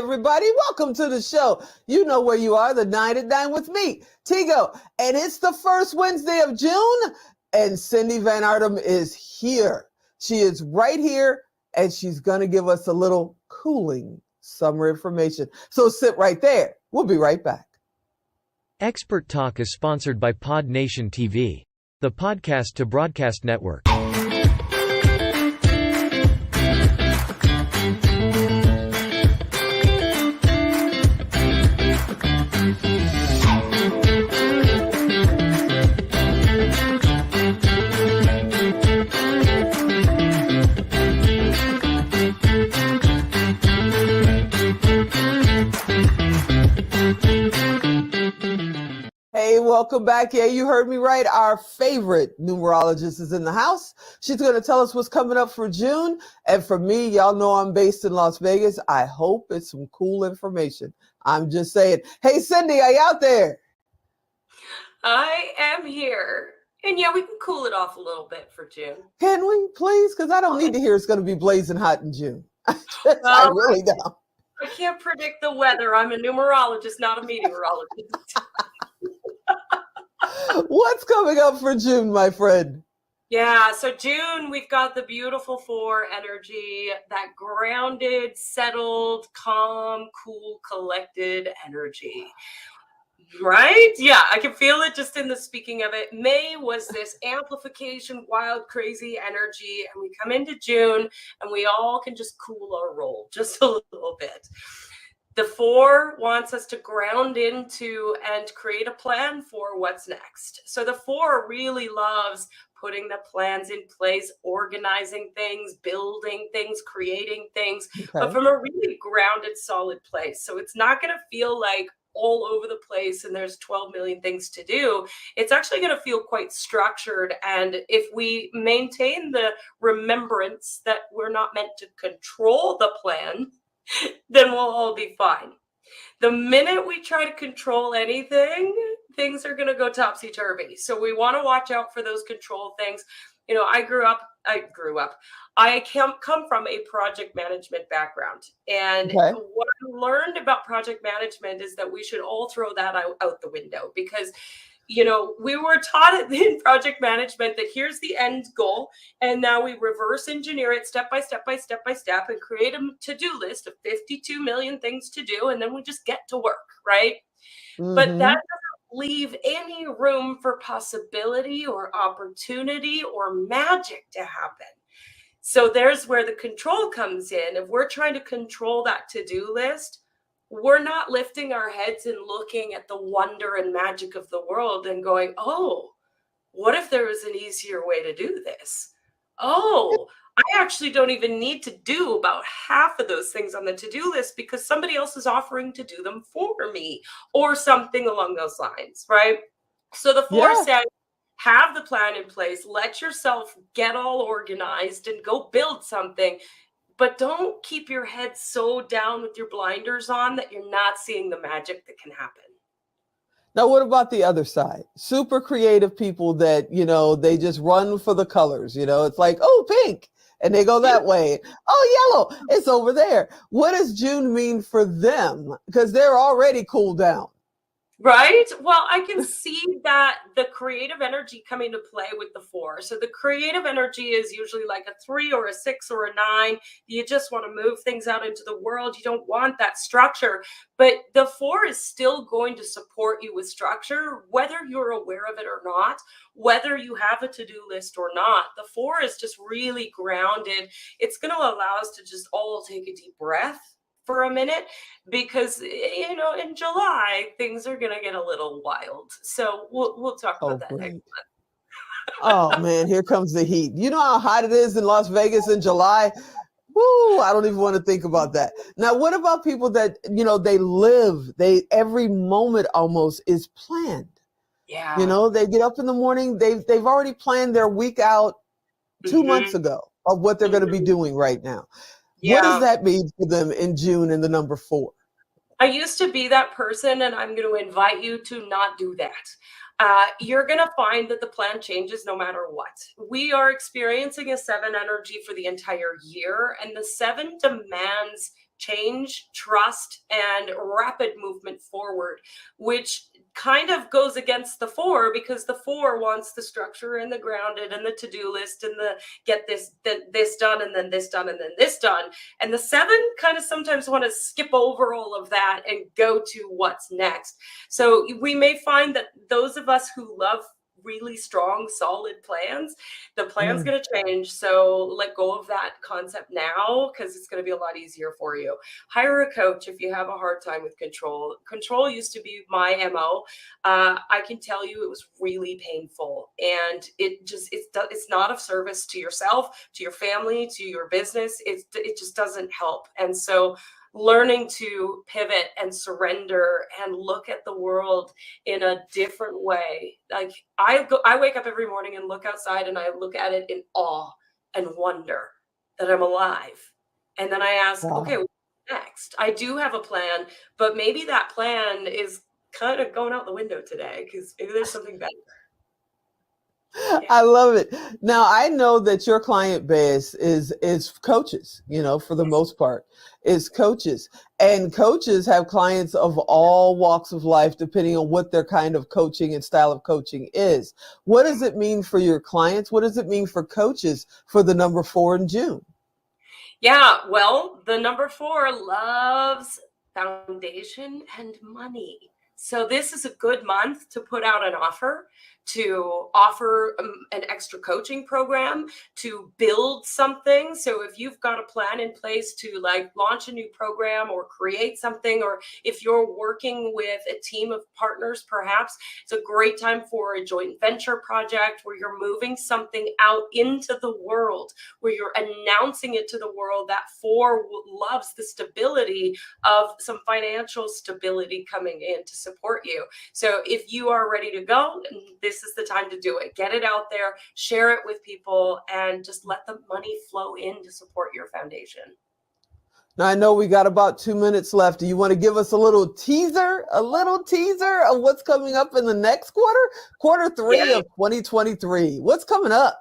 everybody. Welcome to the show. You know where you are, the 9 at 9 with me, Tigo. And it's the first Wednesday of June, and Cindy Van Arnam is here. She is right here, and she's going to give us a little cooling summer information. So sit right there. We'll be right back. Expert Talk is sponsored by Pod Nation TV, the podcast to broadcast network. Hey, welcome back. Yeah, you heard me right. Our favorite numerologist is in the house. She's going to tell us what's coming up for June. And for me, y'all know I'm based in Las Vegas. I hope it's some cool information. I'm just saying. Hey, Cindy, are you out there? I am here. And yeah, we can cool it off a little bit for June. Can we, please? Because I don't need to hear it's going to be blazing hot in June. I really don't. I can't predict the weather. I'm a numerologist, not a meteorologist. What's coming up for June, my friend? Yeah, so June, we've got the beautiful 4 energy, that grounded, settled, calm, cool, collected energy. Right? Yeah, I can feel it just in the speaking of it. May was this amplification, wild, crazy energy. And we come into June and we all can just cool our roll just a little bit. The 4 wants us to ground into and create a plan for what's next. So the 4 really loves putting the plans in place, organizing things, building things, creating things, but from a really grounded, solid place. So it's not going to feel like all over the place and there's 12 million things to do. It's actually going to feel quite structured. And if we maintain the remembrance that we're not meant to control the plan, then we'll all be fine. The minute we try to control anything, things are going to go topsy-turvy. So we want to watch out for those control things. You know, I come from a project management background. And what I learned about project management is that we should all throw that out the window because, you know, we were taught in project management that here's the end goal. And now we reverse engineer it step by step and create a to-do list of 52 million things to do. And then we just get to work, right? Mm-hmm. But that doesn't leave any room for possibility or opportunity or magic to happen. So there's where the control comes in. If we're trying to control that to-do list, we're not lifting our heads and looking at the wonder and magic of the world and going, oh, what if there was an easier way to do this? Oh, I actually don't even need to do about half of those things on the to-do list because somebody else is offering to do them for me or something along those lines, right? So the 4 said, have the plan in place, let yourself get all organized and go build something. But don't keep your head so down with your blinders on that you're not seeing the magic that can happen. Now, what about the other side? Super creative people that, you know, they just run for the colors. You know, it's like, oh, pink. And they go that way. Oh, yellow. It's over there. What does June mean for them? Because they're already cooled down. Right? Well, I can see that the creative energy coming to play with the 4. So the creative energy is usually like a 3 or a 6 or a 9. You just want to move things out into the world. You don't want that structure. But the 4 is still going to support you with structure, whether you're aware of it or not, whether you have a to-do list or not. The 4 is just really grounded. It's going to allow us to just all take a deep breath for a minute, because, you know, in July, things are going to get a little wild. So we'll talk about that next month. Oh, man, here comes the heat. You know how hot it is in Las Vegas in July? Woo, I don't even want to think about that. Now, what about people that, you know, every moment almost is planned. Yeah. You know, they get up in the morning, they've already planned their week out 2 months ago of what they're going to be doing right now. Yeah. What does that mean for them in June in the number 4? I used to be that person, and I'm going to invite you to not do that. You're going to find that the plan changes no matter what. We are experiencing a 7 energy for the entire year, and the 7 demands change, trust, and rapid movement forward, which kind of goes against the 4, because the 4 wants the structure and the grounded and the to-do list and the get this done and then this done and then this done. And the 7 kind of sometimes want to skip over all of that and go to what's next. So we may find that those of us who love really strong, solid plans, the plan's going to change. So let go of that concept now, because it's going to be a lot easier for you. Hire a coach if you have a hard time with control. Control used to be my MO. I can tell you it was really painful, and it's not of service to yourself, to your family, to your business. It just doesn't help. And so learning to pivot and surrender and look at the world in a different way. Like I wake up every morning and look outside, and I look at it in awe and wonder that I'm alive. And then I ask, okay, what's next? I do have a plan, but maybe that plan is kind of going out the window today, because maybe there's something better. Yeah. I love it. Now, I know that your client base is coaches, for the most part, is coaches. And coaches have clients of all walks of life, depending on what their kind of coaching and style of coaching is. What does it mean for your clients? What does it mean for coaches for the number 4 in June? Yeah, well, the number 4 loves foundation and money. So this is a good month to put out an offer, to offer an extra coaching program, to build something. So if you've got a plan in place to launch a new program or create something, or if you're working with a team of partners, perhaps it's a great time for a joint venture project where you're moving something out into the world, where you're announcing it to the world. That 4 loves the stability of some financial stability coming in to support you. So if you are ready to go, this is the time to do it. Get it out there, share it with people, and just let the money flow in to support your foundation. Now, I know we got about 2 minutes left. Do you want to give us a little teaser of what's coming up in the next quarter 3 of 2023? What's coming up?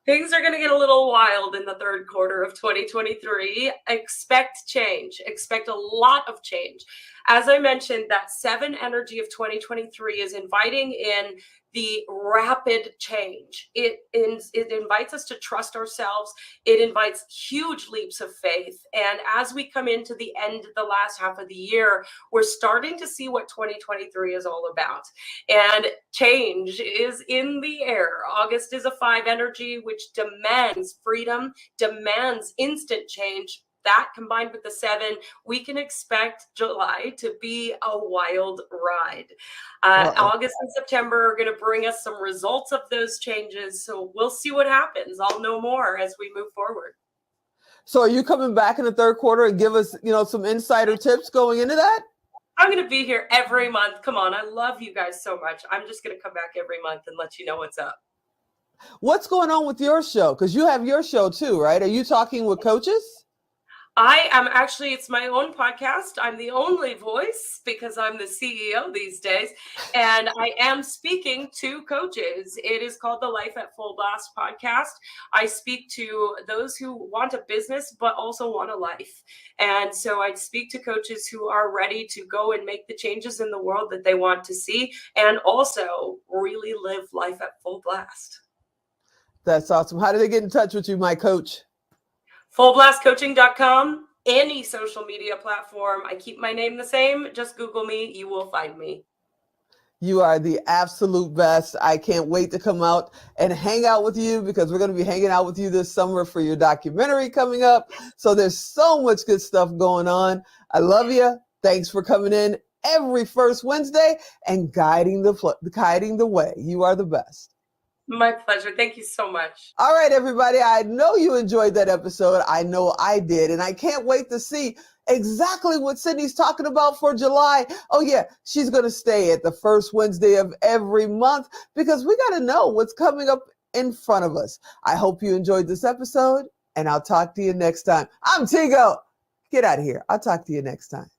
Things are going to get a little wild in the 3rd quarter of 2023. Expect change. Expect a lot of change. As I mentioned, that 7 energy of 2023 is inviting in the rapid change. It invites us to trust ourselves. It invites huge leaps of faith. And as we come into the end of the last half of the year, we're starting to see what 2023 is all about. And change is in the air. August is a 5 energy, which demands freedom, demands instant change. That combined with the 7, we can expect July to be a wild ride. August and September are going to bring us some results of those changes. So we'll see what happens. I'll know more as we move forward. So are you coming back in the 3rd quarter and give us, some insider tips going into that? I'm going to be here every month. Come on. I love you guys so much. I'm just going to come back every month and let you know what's up. What's going on with your show? Because you have your show too, right? Are you talking with coaches? I am actually, it's my own podcast. I'm the only voice because I'm the CEO these days. And I am speaking to coaches. It is called the Life at Full Blast podcast. I speak to those who want a business, but also want a life. And so I speak to coaches who are ready to go and make the changes in the world that they want to see, and also really live life at full blast. That's awesome. How do they get in touch with you, my coach? Fullblastcoaching.com, any social media platform. I keep my name the same. Just Google me. You will find me. You are the absolute best. I can't wait to come out and hang out with you, because we're going to be hanging out with you this summer for your documentary coming up. So there's so much good stuff going on. I love you. Thanks for coming in every first Wednesday and guiding the way. You are the best. My pleasure. Thank you so much. All right, everybody. I know you enjoyed that episode. I know I did. And I can't wait to see exactly what Sydney's talking about for July. Oh, yeah. She's going to stay at the first Wednesday of every month, because we got to know what's coming up in front of us. I hope you enjoyed this episode, and I'll talk to you next time. I'm Tigo. Get out of here. I'll talk to you next time.